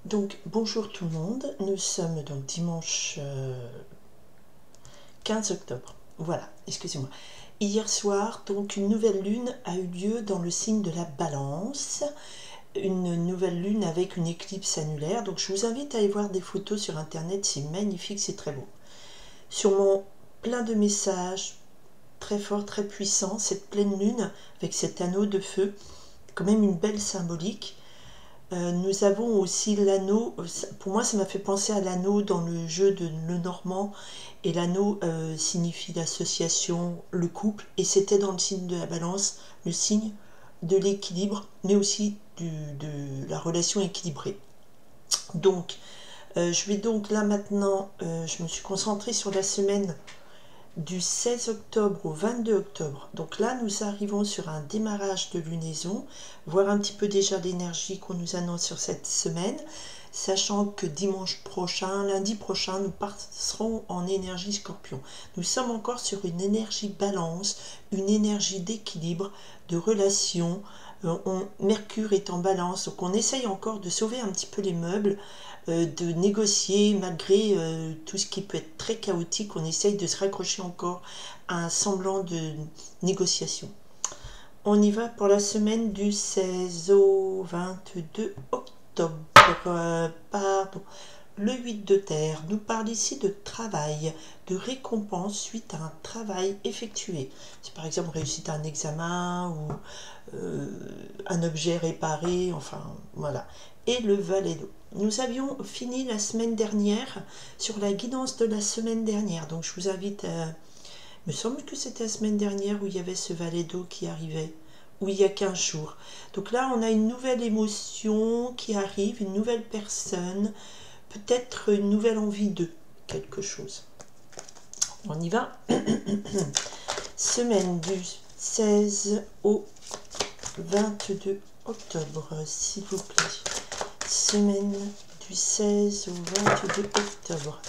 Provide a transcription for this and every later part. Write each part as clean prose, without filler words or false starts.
Donc bonjour tout le monde, nous sommes donc dimanche 15 octobre. Voilà, excusez-moi. Hier soir, donc une nouvelle lune a eu lieu dans le signe de la Balance. Une nouvelle lune avec une éclipse annulaire. Donc je vous invite à aller voir des photos sur internet, c'est magnifique, c'est très beau. Sur mon plein de messages, très fort, très puissant, cette pleine lune avec cet anneau de feu, quand même une belle symbolique. Nous avons aussi l'anneau, pour moi ça m'a fait penser à l'anneau dans le jeu de Lenormand, et l'anneau signifie l'association, le couple, et c'était dans le signe de la Balance, le signe de l'équilibre, mais aussi de la relation équilibrée. Donc, je vais donc là maintenant, je me suis concentrée sur la semaine du 16 octobre au 22 octobre. Donc là, nous arrivons sur un démarrage de lunaison, voir un petit peu déjà l'énergie qu'on nous annonce sur cette semaine, sachant que dimanche prochain, lundi prochain, nous passerons en énergie Scorpion. Nous sommes encore sur une énergie balance, une énergie d'équilibre, de relation. Mercure est en balance, donc on essaye encore de sauver un petit peu les meubles, de négocier malgré tout ce qui peut être très chaotique. On essaye de se raccrocher encore à un semblant de négociation. On y va pour la semaine du 16 au 22 octobre. Pardon. Le 8 de terre nous parle ici de travail, de récompense suite à un travail effectué. C'est par exemple réussite à un examen ou un objet réparé, enfin voilà. Et le valet d'eau. Nous avions fini la semaine dernière sur la guidance de la semaine dernière. Donc je vous invite à... Il me semble que c'était la semaine dernière où il y avait ce valet d'eau qui arrivait, où il y a 15 jours. Donc là, on a une nouvelle émotion qui arrive, une nouvelle personne, peut-être une nouvelle envie de quelque chose. On y va. Semaine du 16 au 22 octobre, s'il vous plaît. Semaine du 16 au 22 octobre.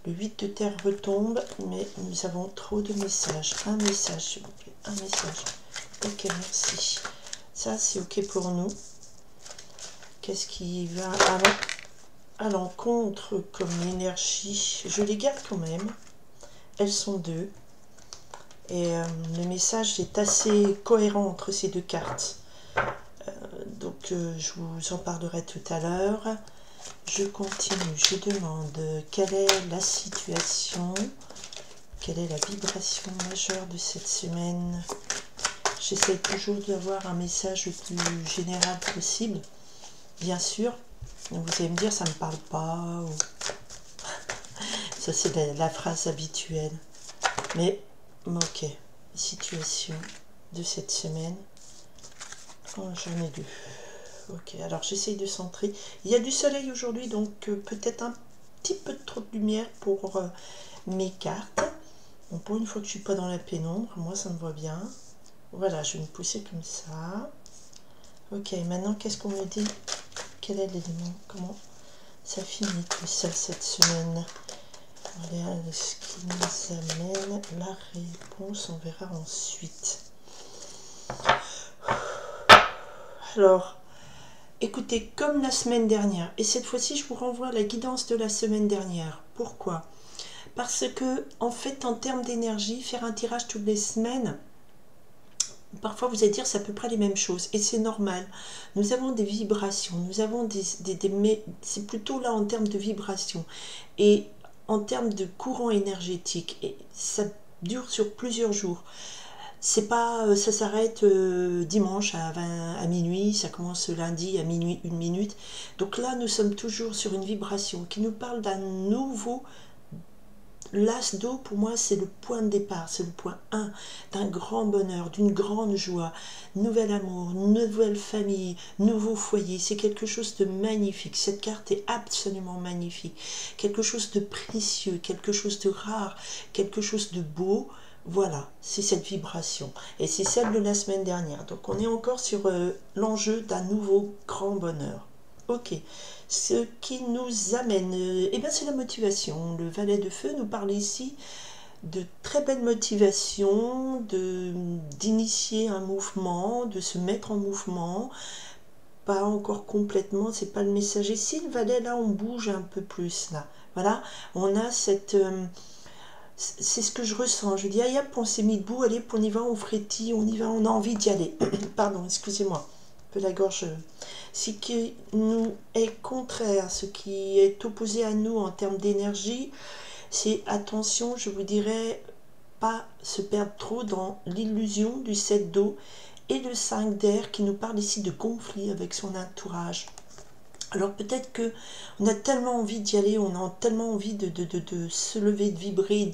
Le 8 de terre retombe, mais nous avons trop de messages. Un message, s'il vous plaît. Un message. Ok, merci. Ça, c'est ok pour nous. Qu'est-ce qui va à l'encontre comme énergie? Je les garde quand même. Elles sont deux. Et le message est assez cohérent entre ces deux cartes. Donc, je vous en parlerai tout à l'heure. Je continue, je demande quelle est la situation, quelle est la vibration majeure de cette semaine. J'essaie toujours d'avoir un message le plus général possible, bien sûr. Donc vous allez me dire, ça ne me parle pas, ou... ça c'est la phrase habituelle. Mais, ok, situation de cette semaine, oh, j'en ai deux. Ok, alors j'essaye de centrer. Il y a du soleil aujourd'hui, donc peut-être un petit peu trop de lumière pour mes cartes. Bon, pour une fois que je suis pas dans la pénombre, moi ça me va bien. Voilà, je vais me pousser comme ça. Ok, maintenant qu'est-ce qu'on me dit? Quel est l'élément? Comment ça finit tout ça cette semaine? Voilà ce qui nous amène la réponse, on verra ensuite. Alors, écoutez, comme la semaine dernière, et cette fois-ci je vous renvoie à la guidance de la semaine dernière. Pourquoi? Parce que, en fait, en termes d'énergie, faire un tirage toutes les semaines, parfois vous allez dire c'est à peu près les mêmes choses, et c'est normal. Nous avons des vibrations, nous avons c'est plutôt là en termes de vibrations, et en termes de courant énergétique, et ça dure sur plusieurs jours. C'est pas, ça s'arrête dimanche à minuit, ça commence lundi à minuit 1 minute. Donc là, nous sommes toujours sur une vibration qui nous parle d'un nouveau. L'as d'eau, pour moi, c'est le point de départ, c'est le point 1 d'un grand bonheur, d'une grande joie, nouvel amour, nouvelle famille, nouveau foyer. C'est quelque chose de magnifique. Cette carte est absolument magnifique. Quelque chose de précieux, quelque chose de rare, quelque chose de beau. Voilà, c'est cette vibration. Et c'est celle de la semaine dernière. Donc on est encore sur l'enjeu d'un nouveau grand bonheur. Ok, ce qui nous amène, eh bien c'est la motivation. Le valet de feu nous parle ici de très belle motivation, d'initier un mouvement, de se mettre en mouvement, pas encore complètement, c'est pas le messager. Si le valet, là, on bouge un peu plus, là. Voilà, on a cette... c'est ce que je ressens. Je dis, ah, yep, on s'est mis debout, allez, on y va, on frétille, on y va, on a envie d'y aller. Pardon, excusez-moi, un peu la gorge. Ce qui nous est contraire, ce qui est opposé à nous en termes d'énergie, c'est attention, je vous dirais, pas se perdre trop dans l'illusion du 7 d'eau et le 5 d'air qui nous parle ici de conflit avec son entourage. Alors peut-être que on a tellement envie d'y aller, on a tellement envie de se lever, de vibrer,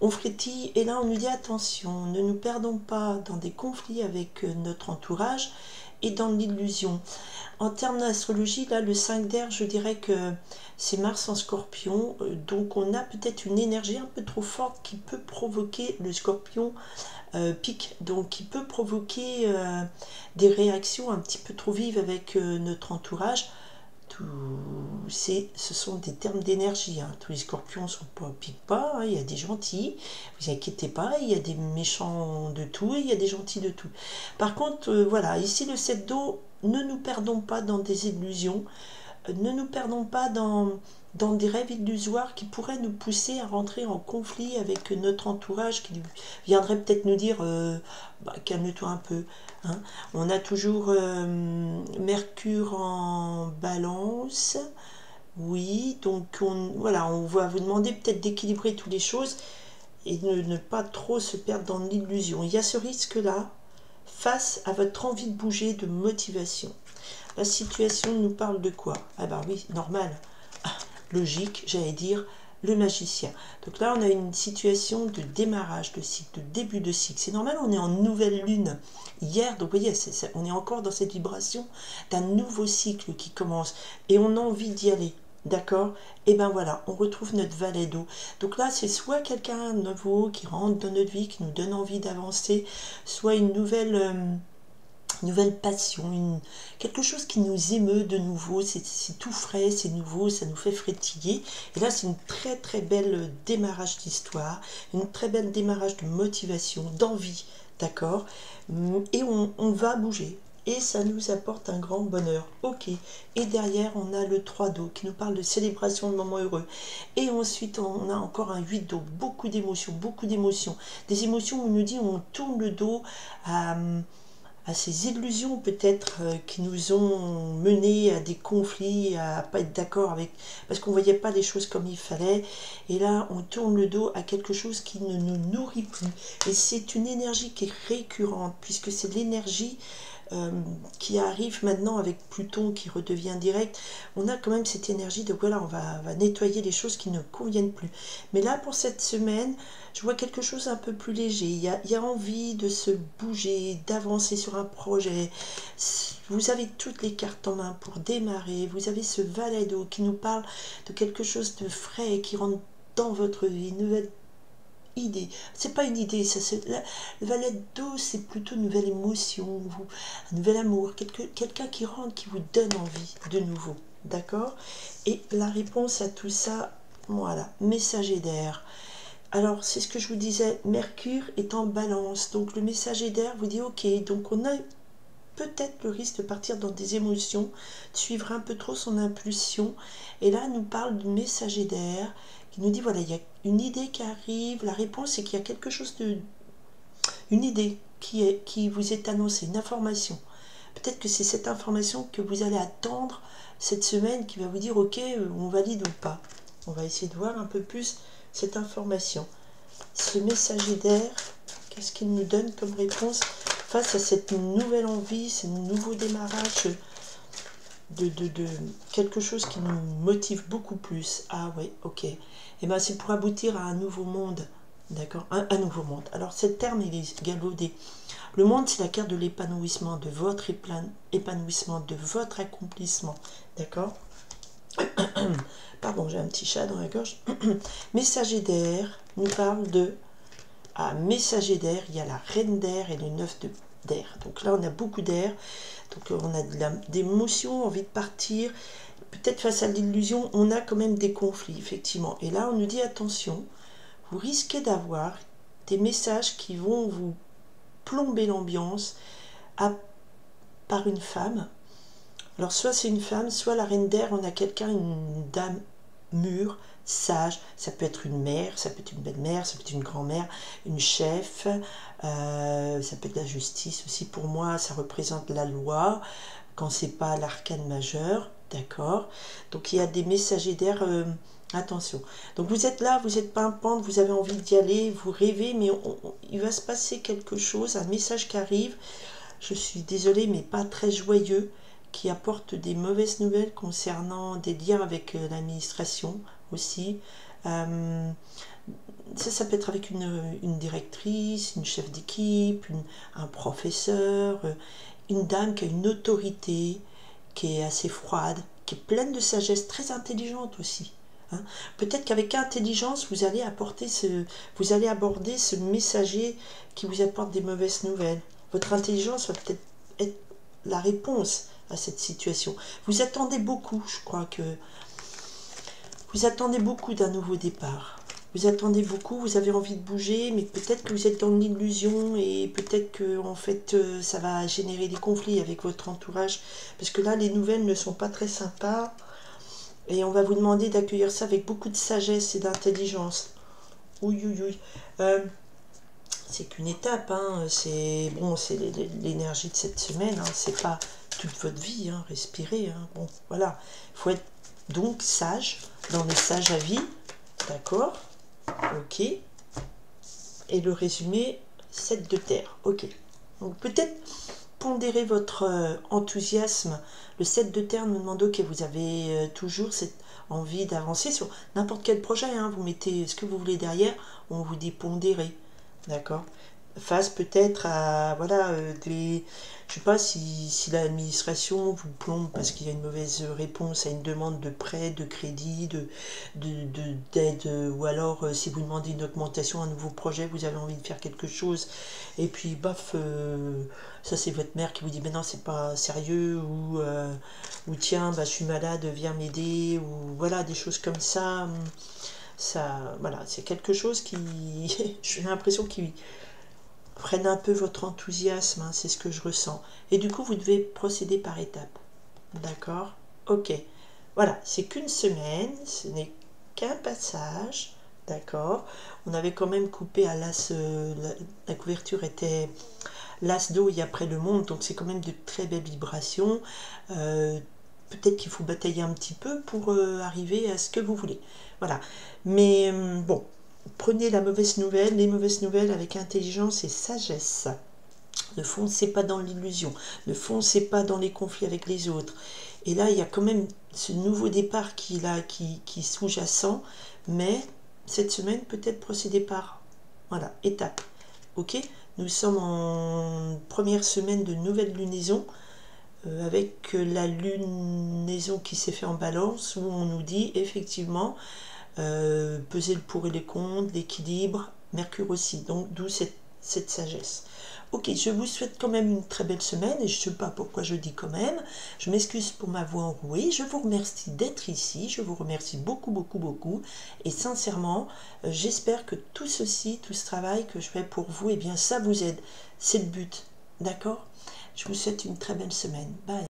on frétille, et là on nous dit attention, ne nous perdons pas dans des conflits avec notre entourage et dans l'illusion. En termes d'astrologie, là le 5 d'air, je dirais que c'est Mars en Scorpion, donc on a peut-être une énergie un peu trop forte qui peut provoquer le Scorpion pique, donc qui peut provoquer des réactions un petit peu trop vives avec notre entourage. Ce sont des termes d'énergie, hein. Tous les scorpions piquent pas, hein. Il y a des gentils, vous inquiétez pas, il y a des méchants de tout et il y a des gentils de tout. Par contre, voilà, ici le 7 d'eau, ne nous perdons pas dans des illusions, ne nous perdons pas dans des rêves illusoires qui pourraient nous pousser à rentrer en conflit avec notre entourage, qui viendrait peut-être nous dire calme-toi un peu, hein. On a toujours Mercure en balance, oui, donc voilà, on va vous demander peut-être d'équilibrer toutes les choses et de ne pas trop se perdre dans l'illusion. Il y a ce risque-là face à votre envie de bouger, de motivation. La situation nous parle de quoi? Ah ben oui, normal, logique, j'allais dire, le magicien. Donc là, on a une situation de démarrage de cycle, de début de cycle. C'est normal, on est en nouvelle lune hier, donc vous voyez, on est encore dans cette vibration d'un nouveau cycle qui commence et on a envie d'y aller. D'accord? Et ben voilà, on retrouve notre valet d'eau. Donc là, c'est soit quelqu'un de nouveau qui rentre dans notre vie, qui nous donne envie d'avancer, soit une nouvelle passion, quelque chose qui nous émeut de nouveau, c'est tout frais, c'est nouveau, ça nous fait frétiller. Et là, c'est une très très belle démarrage d'histoire, une très belle démarrage de motivation, d'envie, d'accord? Et on va bouger. Et ça nous apporte un grand bonheur. Ok. Et derrière, on a le 3 d'eau qui nous parle de célébration de moments heureux. Et ensuite, on a encore un 8 d'eau. Beaucoup d'émotions, beaucoup d'émotions. Des émotions où on nous dit on tourne le dos à ces illusions peut-être qui nous ont mené à des conflits, à pas être d'accord avec, parce qu'on ne voyait pas les choses comme il fallait, et là on tourne le dos à quelque chose qui ne nous nourrit plus, et c'est une énergie qui est récurrente, puisque c'est l'énergie qui arrive maintenant avec Pluton qui redevient direct. On a quand même cette énergie de voilà, on va nettoyer les choses qui ne conviennent plus. Mais là, pour cette semaine, je vois quelque chose un peu plus léger. Il y a envie de se bouger, d'avancer sur un projet. Vous avez toutes les cartes en main pour démarrer. Vous avez ce valet d'eau qui nous parle de quelque chose de frais qui rentre dans votre vie, une nouvelle idée. C'est pas une idée, le valet d'eau, c'est plutôt une nouvelle émotion, un nouvel amour, quelqu'un qui rentre, qui vous donne envie de nouveau. D'accord? Et la réponse à tout ça, voilà, messager d'air. Alors, c'est ce que je vous disais, Mercure est en balance, donc le messager d'air vous dit ok, donc on a peut-être le risque de partir dans des émotions, de suivre un peu trop son impulsion, et là, nous parle du messager d'air qui nous dit voilà, il y a une idée qui arrive, la réponse c'est qu'il y a quelque chose une idée qui vous est annoncée, une information. Peut-être que c'est cette information que vous allez attendre cette semaine qui va vous dire ok, on valide ou pas. On va essayer de voir un peu plus cette information. Ce messager d'air, qu'est-ce qu'il nous donne comme réponse face à cette nouvelle envie, ce nouveau démarrage de quelque chose qui nous motive beaucoup plus. Ah ouais, ok. Et bien c'est pour aboutir à un nouveau monde. D'accord, un nouveau monde. Alors, ce terme, il est galvaudé. Le monde, c'est la carte de l'épanouissement, de votre épanouissement, de votre accomplissement. D'accord? Pardon, j'ai un petit chat dans la gorge. Messager d'air nous parle de... Ah, messager d'air, il y a la reine d'air et le 9 d'air. Donc là, on a beaucoup d'air. Donc on a des émotions, envie de partir. Peut-être face à l'illusion, on a quand même des conflits, effectivement. Et là, on nous dit attention, vous risquez d'avoir des messages qui vont vous plomber l'ambiance par une femme Alors soit c'est une femme, soit la reine d'air, on a quelqu'un, une dame mûre, sage, ça peut être une mère, ça peut être une belle-mère, ça peut être une grand-mère, une chef, ça peut être la justice aussi. Pour moi, ça représente la loi, quand c'est pas l'arcane majeur, d'accord. Donc il y a des messagers d'air, attention. Donc vous êtes là, vous êtes pimpante, vous avez envie d'y aller, vous rêvez, mais il va se passer quelque chose, un message qui arrive, je suis désolée, mais pas très joyeux, qui apporte des mauvaises nouvelles concernant des liens avec l'administration aussi. Ça peut être avec une directrice, une chef d'équipe, un professeur, une dame qui a une autorité, qui est assez froide, qui est pleine de sagesse, très intelligente aussi. Hein. Peut-être qu'avec intelligence, vous allez aborder ce messager qui vous apporte des mauvaises nouvelles. Votre intelligence va peut-être être la réponse à cette situation. Vous attendez beaucoup, je crois que vous attendez beaucoup d'un nouveau départ. Vous attendez beaucoup, vous avez envie de bouger, mais peut-être que vous êtes dans l'illusion et peut-être que en fait ça va générer des conflits avec votre entourage, parce que là les nouvelles ne sont pas très sympas et on va vous demander d'accueillir ça avec beaucoup de sagesse et d'intelligence. Oui, oui, oui. C'est qu'une étape, hein. C'est bon, c'est l'énergie de cette semaine, hein. C'est pas toute votre vie, hein. Respirez, hein. Bon, voilà. Il faut être donc sage, dans le sage à vie, d'accord. Ok. Et le résumé, 7 de terre. Ok. Donc peut-être pondérer votre enthousiasme. Le 7 de terre nous demande, ok, vous avez toujours cette envie d'avancer sur n'importe quel projet. Hein. Vous mettez ce que vous voulez derrière, on vous dit pondérer. D'accord. Face peut-être à, voilà, je sais pas si l'administration vous plombe parce qu'il y a une mauvaise réponse à une demande de prêt, de crédit, d'aide, ou alors si vous demandez une augmentation, un nouveau projet, vous avez envie de faire quelque chose, et puis baf, ça c'est votre mère qui vous dit, mais non, c'est pas sérieux, ou tiens, bah, je suis malade, viens m'aider, ou voilà, des choses comme ça. Ça, voilà, c'est quelque chose qui, j'ai l'impression qu'il freine un peu votre enthousiasme, hein, c'est ce que je ressens. Et du coup, vous devez procéder par étapes. D'accord? Ok. Voilà, c'est qu'une semaine, ce n'est qu'un passage. D'accord? On avait quand même coupé à l'as, la couverture était l'as d'eau et après le monde, donc c'est quand même de très belles vibrations. Peut-être qu'il faut batailler un petit peu pour arriver à ce que vous voulez. Voilà. Mais bon, prenez la mauvaise nouvelle, les mauvaises nouvelles avec intelligence et sagesse. Ne foncez pas dans l'illusion. Ne foncez pas dans les conflits avec les autres. Et là, il y a quand même ce nouveau départ qui est sous-jacent. Mais cette semaine, peut-être procéder par, voilà, étape. Ok? Nous sommes en première semaine de nouvelle lunaison. Avec la lunaison qui s'est fait en balance, où on nous dit effectivement peser le pour et les contre, l'équilibre, Mercure aussi, donc d'où cette sagesse. Ok, je vous souhaite quand même une très belle semaine, et je ne sais pas pourquoi je dis quand même, je m'excuse pour ma voix enrouée, je vous remercie d'être ici, je vous remercie beaucoup, beaucoup, beaucoup, et sincèrement, j'espère que tout ceci, tout ce travail que je fais pour vous, eh bien ça vous aide, c'est le but, d'accord? Je vous souhaite une très belle semaine. Bye.